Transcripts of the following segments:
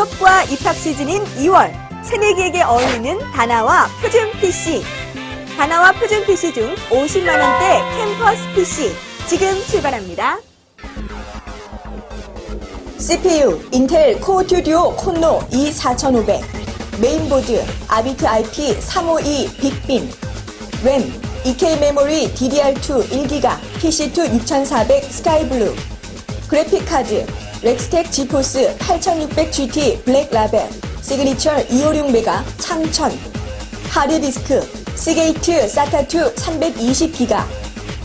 졸업과 입학 시즌인 2월, 새내기에게 어울리는 다나와 표준 PC. 다나와 표준 PC 중 50만 원대 캠퍼스 PC, 지금 출발합니다. CPU 인텔 코어 듀오 콘노 E4500, 메인보드 아비트 IP 352 빅빔, 램 EK 메모리 DDR2 1기가 PC2 6400 스카이블루, 그래픽카드 렉스텍 지포스 8600GT 블랙 라벨 시그니처 256메가 창천, 하드디스크 시게이트 SATA2 320기가,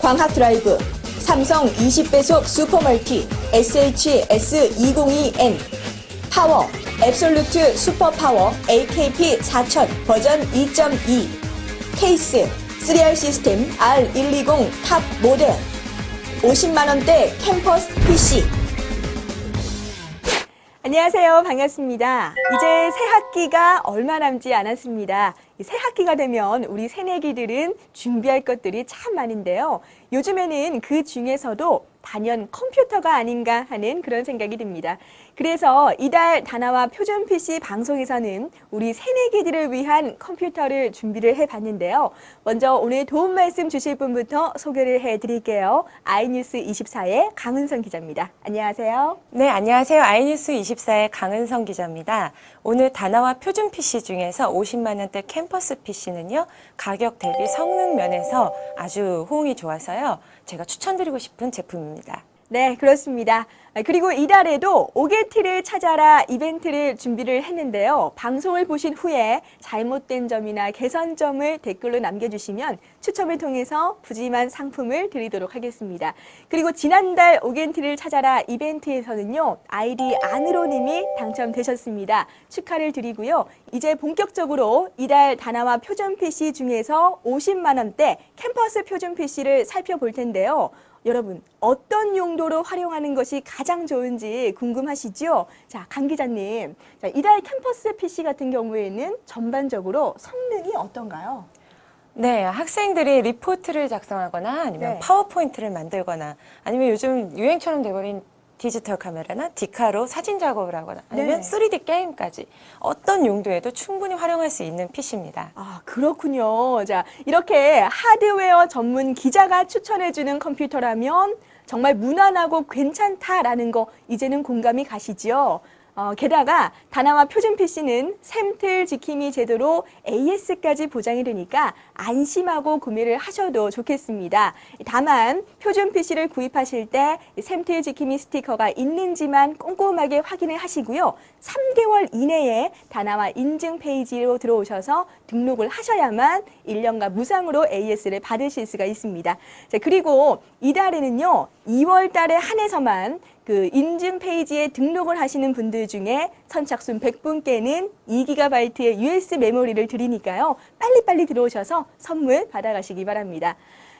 광학 드라이브 삼성 20배속 슈퍼멀티 SHS202N, 파워 앱솔루트 슈퍼파워 AKP 4000 버전 2.2, 케이스 3R 시스템 R120 탑 모델, 50만 원대 캠퍼스 PC. 안녕하세요. 반갑습니다. 이제 새 학기가 얼마 남지 않았습니다. 새 학기가 되면 우리 새내기들은 준비할 것들이 참 많은데요. 요즘에는 그 중에서도 단연 컴퓨터가 아닌가 하는 그런 생각이 듭니다. 그래서 이달 다나와 표준 PC 방송에서는 우리 새내기들을 위한 컴퓨터를 준비를 해봤는데요. 먼저 오늘 도움 말씀 주실 분부터 소개를 해드릴게요. 아이뉴스 24의 강은성 기자입니다. 안녕하세요. 네, 안녕하세요. 아이뉴스 24의 강은성 기자입니다. 오늘 다나와 표준 PC 중에서 50만 원대 캠퍼스 PC는요, 가격 대비 성능 면에서 아주 호응이 좋아서요, 제가 추천드리고 싶은 제품입니다. 네, 그렇습니다. 그리고 이달에도 오게티를 찾아라 이벤트를 준비를 했는데요. 방송을 보신 후에 잘못된 점이나 개선점을 댓글로 남겨주시면 추첨을 통해서 푸짐한 상품을 드리도록 하겠습니다. 그리고 지난달 오게티를 찾아라 이벤트에서는요, 아이디 안으로님이 당첨되셨습니다. 축하를 드리고요. 이제 본격적으로 이달 다나와 표준 PC 중에서 50만 원대 캠퍼스 표준 PC를 살펴볼 텐데요. 여러분, 어떤 용도로 활용하는 것이 가장 좋은지 궁금하시죠? 자, 강 기자님, 자, 이달 캠퍼스 PC 같은 경우에는 전반적으로 성능이 어떤가요? 네, 학생들이 리포트를 작성하거나 아니면 네. 파워포인트를 만들거나 아니면 요즘 유행처럼 돼버린 디지털 카메라나 디카로 사진 작업을 하거나 아니면 네. 3D 게임까지 어떤 용도에도 충분히 활용할 수 있는 PC입니다. 아, 그렇군요. 자, 이렇게 하드웨어 전문 기자가 추천해주는 컴퓨터라면 정말 무난하고 괜찮다라는 거 이제는 공감이 가시죠? 게다가 다나와 표준 PC는 샘틀 지킴이 제도로 AS까지 보장이 되니까 안심하고 구매를 하셔도 좋겠습니다. 다만 표준 PC를 구입하실 때 샘틀 지킴이 스티커가 있는지만 꼼꼼하게 확인을 하시고요. 3개월 이내에 다나와 인증 페이지로 들어오셔서 등록을 하셔야만 1년간 무상으로 AS를 받으실 수가 있습니다. 자, 그리고 이달에는요, 2월 달에 한해서만 그 인증 페이지에 등록을 하시는 분들 중에 선착순 100분께는 2GB의 USB 메모리를 드리니까요. 빨리빨리 들어오셔서 선물 받아가시기 바랍니다.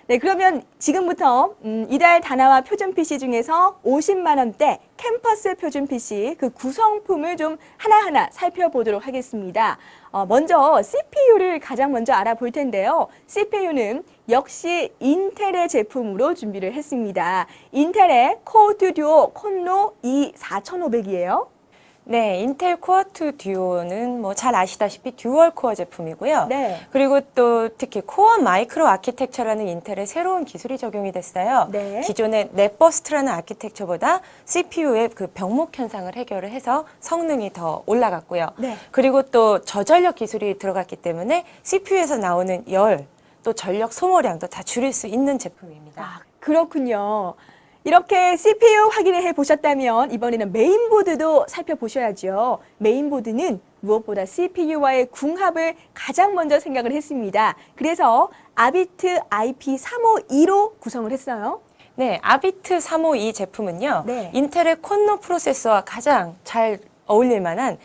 네, 그러면 지금부터 이달 다나와 표준 PC 중에서 50만 원대 캠퍼스 표준 PC 그 구성품을 좀 하나하나 살펴보도록 하겠습니다. 먼저 CPU를 가장 먼저 알아볼 텐데요. CPU는 역시 인텔의 제품으로 준비를 했습니다. 인텔의 코어 듀오 콘노 E4500이에요. 네, 인텔 코어2 듀오는 뭐 잘 아시다시피 듀얼 코어 제품이고요. 네. 그리고 또 특히 코어 마이크로 아키텍처라는 인텔의 새로운 기술이 적용이 됐어요. 네. 기존의 넷버스트라는 아키텍처보다 CPU의 그 병목 현상을 해결을 해서 성능이 더 올라갔고요. 네. 그리고 또 저전력 기술이 들어갔기 때문에 CPU에서 나오는 열, 또 전력 소모량도 다 줄일 수 있는 제품입니다. 아, 그렇군요. 이렇게 CPU 확인을 해보셨다면 이번에는 메인보드도 살펴보셔야죠. 메인보드는 무엇보다 CPU와의 궁합을 가장 먼저 생각을 했습니다. 그래서 아비트 IP352로 구성을 했어요. 네, 아비트 352 제품은요, 네. 인텔의 콘노 프로세서와 가장 잘 어울릴 만한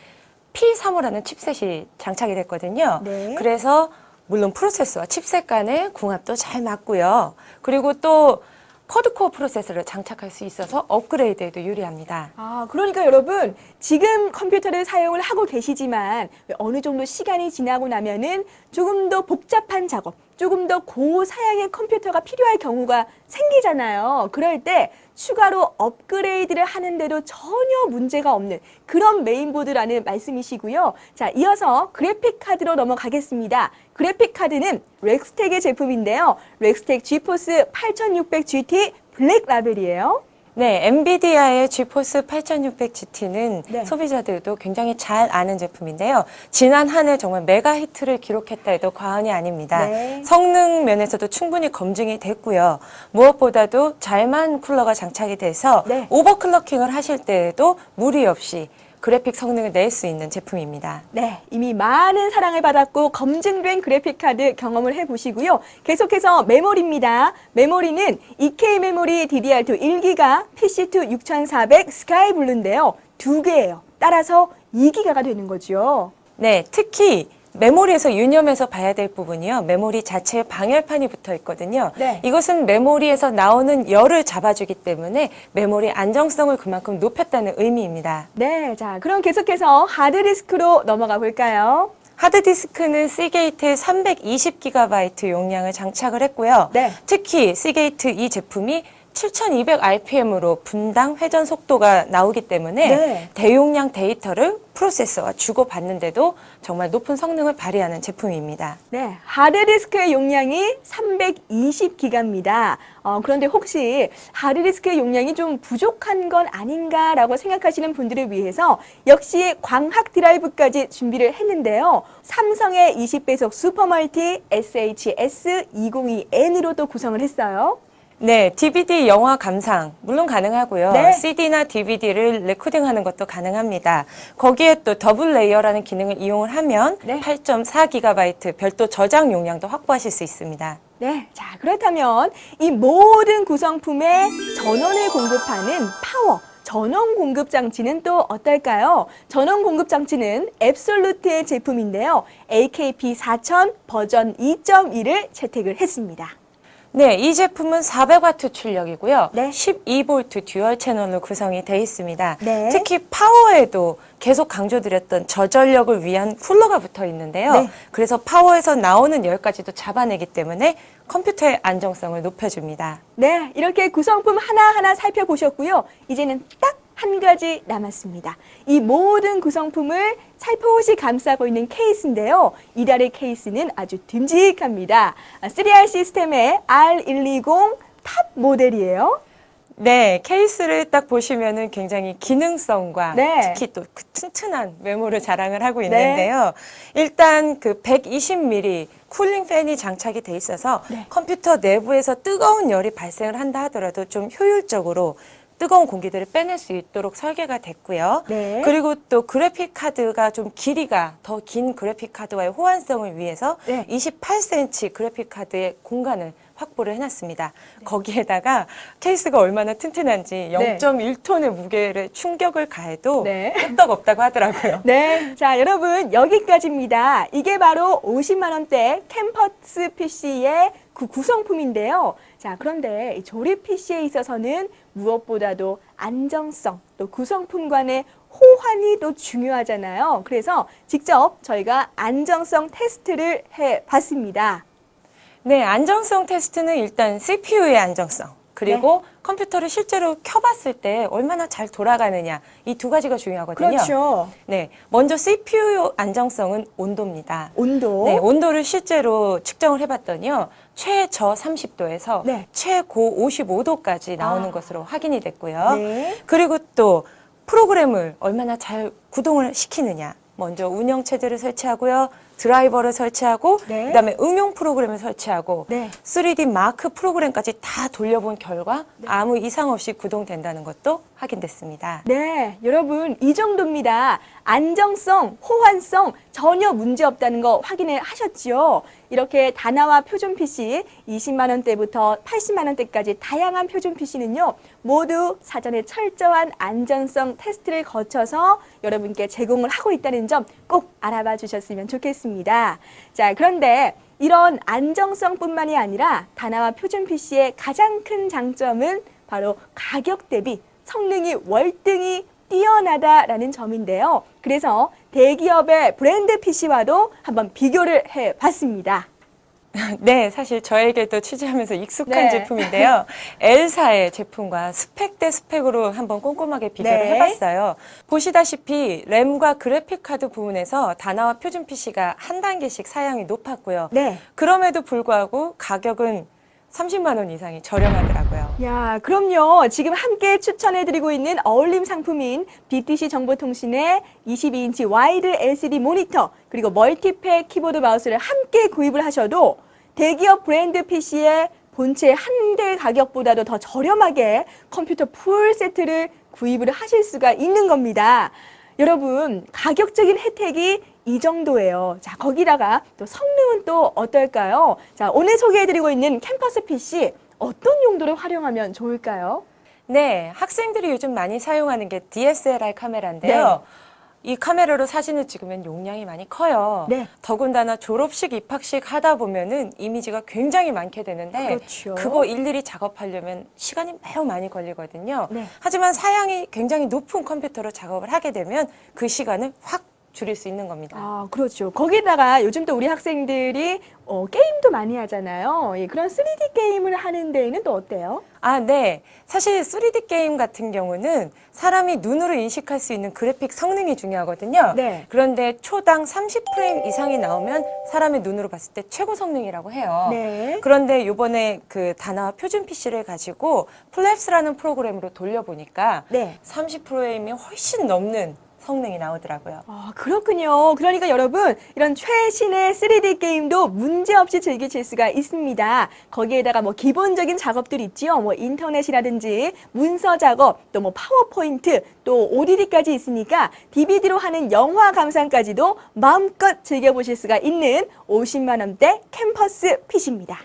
P35라는 칩셋이 장착이 됐거든요. 네. 그래서 물론 프로세서와 칩셋 간의 궁합도 잘 맞고요. 그리고 또 쿼드코어 프로세서를 장착할 수 있어서 업그레이드에도 유리합니다. 아, 그러니까 여러분, 지금 컴퓨터를 사용을 하고 계시지만 어느 정도 시간이 지나고 나면은 조금 더 복잡한 작업, 조금 더 고사양의 컴퓨터가 필요할 경우가 생기잖아요. 그럴 때 추가로 업그레이드를 하는데도 전혀 문제가 없는 그런 메인보드라는 말씀이시고요. 자, 이어서 그래픽카드로 넘어가겠습니다. 그래픽카드는 렉스텍의 제품인데요. 렉스텍 지포스 8600GT 블랙 라벨이에요. 네, 엔비디아의 지포스 8600GT는 네. 소비자들도 굉장히 잘 아는 제품인데요. 지난 한 해 정말 메가 히트를 기록했다 해도 과언이 아닙니다. 네. 성능 면에서도 충분히 검증이 됐고요. 무엇보다도 잘만 쿨러가 장착이 돼서 네. 오버클럭킹을 하실 때에도 무리 없이 그래픽 성능을 낼 수 있는 제품입니다. 네, 이미 많은 사랑을 받았고 검증된 그래픽카드 경험을 해보시고요. 계속해서 메모리입니다. 메모리는 EK 메모리 DDR2 1기가, PC2 6400 스카이블루인데요. 두 개예요. 따라서 2기가가 되는 거죠. 네, 특히 메모리에서 유념해서 봐야 될 부분이요. 메모리 자체에 방열판이 붙어 있거든요. 네. 이것은 메모리에서 나오는 열을 잡아주기 때문에 메모리 안정성을 그만큼 높였다는 의미입니다. 네, 자, 그럼 계속해서 하드디스크로 넘어가 볼까요? 하드디스크는 시게이트의 320GB 용량을 장착을 했고요. 네. 특히 시게이트 이 제품이 7200rpm으로 분당 회전 속도가 나오기 때문에 네. 대용량 데이터를 프로세서와 주고받는데도 정말 높은 성능을 발휘하는 제품입니다. 네, 하드디스크의 용량이 320기가입니다. 그런데 혹시 하드디스크의 용량이 좀 부족한 건 아닌가라고 생각하시는 분들을 위해서 역시 광학 드라이브까지 준비를 했는데요. 삼성의 20배속 슈퍼멀티 SHS202N으로 또 구성을 했어요. 네, DVD 영화 감상 물론 가능하고요. 네. CD나 DVD를 레코딩하는 것도 가능합니다. 거기에 또 더블 레이어라는 기능을 이용을 하면 네. 8.4GB 별도 저장 용량도 확보하실 수 있습니다. 네, 자, 그렇다면 이 모든 구성품에 전원을 공급하는 파워, 전원 공급 장치는 또 어떨까요? 전원 공급 장치는 앱솔루트의 제품인데요. AKP 4000 버전 2.2를 채택을 했습니다. 네, 이 제품은 400W 출력이고요. 네. 12V 듀얼 채널로 구성이 되어 있습니다. 네. 특히 파워에도 계속 강조드렸던 저전력을 위한 쿨러가 붙어 있는데요. 네. 그래서 파워에서 나오는 열까지도 잡아내기 때문에 컴퓨터의 안정성을 높여줍니다. 네, 이렇게 구성품 하나하나 살펴보셨고요. 이제는 딱 한 가지 남았습니다. 이 모든 구성품을 살포시 감싸고 있는 케이스인데요. 이달의 케이스는 아주 듬직합니다. 3R 시스템의 R120 탑 모델이에요. 네, 케이스를 딱 보시면은 굉장히 기능성과 네. 특히 또 그 튼튼한 외모를 자랑을 하고 있는데요. 일단 그 120mm 쿨링 팬이 장착이 돼 있어서 네. 컴퓨터 내부에서 뜨거운 열이 발생을 한다 하더라도 좀 효율적으로 뜨거운 공기들을 빼낼 수 있도록 설계가 됐고요. 네. 그리고 또 그래픽 카드가 좀 길이가 더 긴 그래픽 카드와의 호환성을 위해서 네. 28cm 그래픽 카드의 공간을 확보를 해놨습니다. 거기에다가 케이스가 얼마나 튼튼한지 네. 0.1톤의 무게를 충격을 가해도 네. 끄떡없다고 하더라고요. 네, 자, 여러분 여기까지입니다. 이게 바로 50만 원대 캠퍼스 PC의 구성품인데요. 자, 그런데 이 조립 PC에 있어서는 무엇보다도 안정성, 또 구성품 간의 호환이 또 중요하잖아요. 그래서 직접 저희가 안정성 테스트를 해봤습니다. 네, 안정성 테스트는 일단 CPU의 안정성, 그리고 컴퓨터를 실제로 켜봤을 때 얼마나 잘 돌아가느냐, 이 두 가지가 중요하거든요. 그렇죠. 네, 먼저 CPU 안정성은 온도입니다. 온도. 네, 온도를 실제로 측정을 해봤더니요. 최저 30도에서 네. 최고 55도까지 나오는 것으로 확인이 됐고요. 네. 그리고 또 프로그램을 얼마나 잘 구동을 시키느냐. 먼저 운영체제를 설치하고요. 드라이버를 설치하고 네. 그다음에 응용 프로그램을 설치하고 네. 3D 마크 프로그램까지 다 돌려본 결과 아무 이상 없이 구동된다는 것도 확인됐습니다. 네, 여러분 이 정도입니다. 안정성, 호환성 전혀 문제 없다는 거 확인을 하셨죠? 이렇게 다나와 표준 PC 20만 원대부터 80만 원대까지 다양한 표준 PC는요. 모두 사전에 철저한 안전성 테스트를 거쳐서 여러분께 제공을 하고 있다는 점 꼭 알아봐 주셨으면 좋겠습니다. 자, 그런데 이런 안정성뿐만이 아니라 다나와 표준 PC의 가장 큰 장점은 바로 가격 대비 성능이 월등히 뛰어나다라는 점인데요. 그래서 대기업의 브랜드 PC와도 한번 비교를 해봤습니다. 네, 사실 저에게도 취재하면서 익숙한 네. 제품인데요. L사의 제품과 스펙 대 스펙으로 한번 꼼꼼하게 비교를 네. 해봤어요. 보시다시피 램과 그래픽카드 부분에서 다나와 표준 PC가 한 단계씩 사양이 높았고요. 네. 그럼에도 불구하고 가격은 30만 원 이상이 저렴하더라고요. 야, 그럼요. 지금 함께 추천해드리고 있는 어울림 상품인 BTC 정보통신의 22인치 와이드 LCD 모니터 그리고 멀티팩 키보드 마우스를 함께 구입을 하셔도 대기업 브랜드 PC의 본체 한 대 가격보다도 더 저렴하게 컴퓨터 풀 세트를 구입을 하실 수가 있는 겁니다. 여러분, 가격적인 혜택이 이 정도예요. 자, 거기다가 또 성능은 또 어떨까요? 자, 오늘 소개해드리고 있는 캠퍼스 PC 어떤 용도로 활용하면 좋을까요? 네, 학생들이 요즘 많이 사용하는 게 DSLR 카메라인데요. 이 카메라로 사진을 찍으면 용량이 많이 커요. 네. 더군다나 졸업식, 입학식 하다 보면은 이미지가 굉장히 많게 되는데 그렇죠. 그거 일일이 작업하려면 시간이 매우 많이 걸리거든요. 네. 하지만 사양이 굉장히 높은 컴퓨터로 작업을 하게 되면 그 시간을 확 줄일 수 있는 겁니다. 아, 그렇죠. 거기다가 요즘 또 우리 학생들이 게임도 많이 하잖아요. 예, 그런 3D 게임을 하는 데에는 또 어때요? 아, 네. 사실 3D 게임 같은 경우는 사람이 눈으로 인식할 수 있는 그래픽 성능이 중요하거든요. 네. 그런데 초당 30프레임 이상이 나오면 사람의 눈으로 봤을 때 최고 성능이라고 해요. 네. 그런데 요번에 그 다나와 표준 PC를 가지고 플랩스라는 프로그램으로 돌려보니까 네. 30프레임이 훨씬 넘는 성능이 나오더라고요. 아, 그렇군요. 그러니까 여러분, 이런 최신의 3D 게임도 문제없이 즐기실 수가 있습니다. 거기에다가 뭐 기본적인 작업들 있지요. 뭐 인터넷이라든지 문서 작업, 또 뭐 파워포인트, 또 ODD까지 있으니까 DVD로 하는 영화 감상까지도 마음껏 즐겨보실 수가 있는 50만 원대 캠퍼스 PC입니다.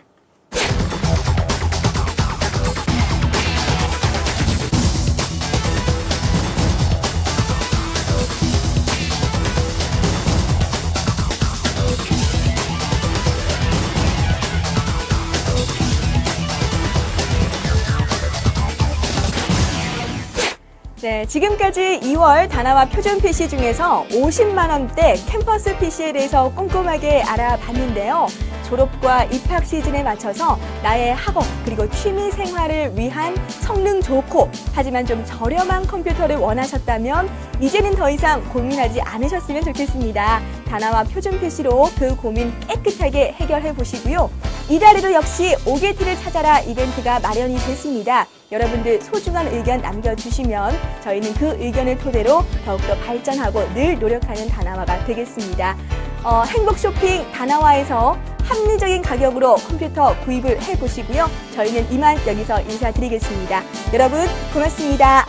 네, 지금까지 2월 다나와 표준 PC 중에서 50만 원대 캠퍼스 PC에 대해서 꼼꼼하게 알아봤는데요. 졸업과 입학 시즌에 맞춰서 나의 학업 그리고 취미 생활을 위한 성능 좋고 하지만 좀 저렴한 컴퓨터를 원하셨다면 이제는 더 이상 고민하지 않으셨으면 좋겠습니다. 다나와 표준 PC로 그 고민 깨끗하게 해결해 보시고요. 이달에도 역시 오게티를 찾아라 이벤트가 마련이 됐습니다. 여러분들 소중한 의견 남겨주시면 저희는 그 의견을 토대로 더욱더 발전하고 늘 노력하는 다나와가 되겠습니다. 행복 쇼핑 다나와에서 합리적인 가격으로 컴퓨터 구입을 해보시고요. 저희는 이만 여기서 인사드리겠습니다. 여러분 고맙습니다.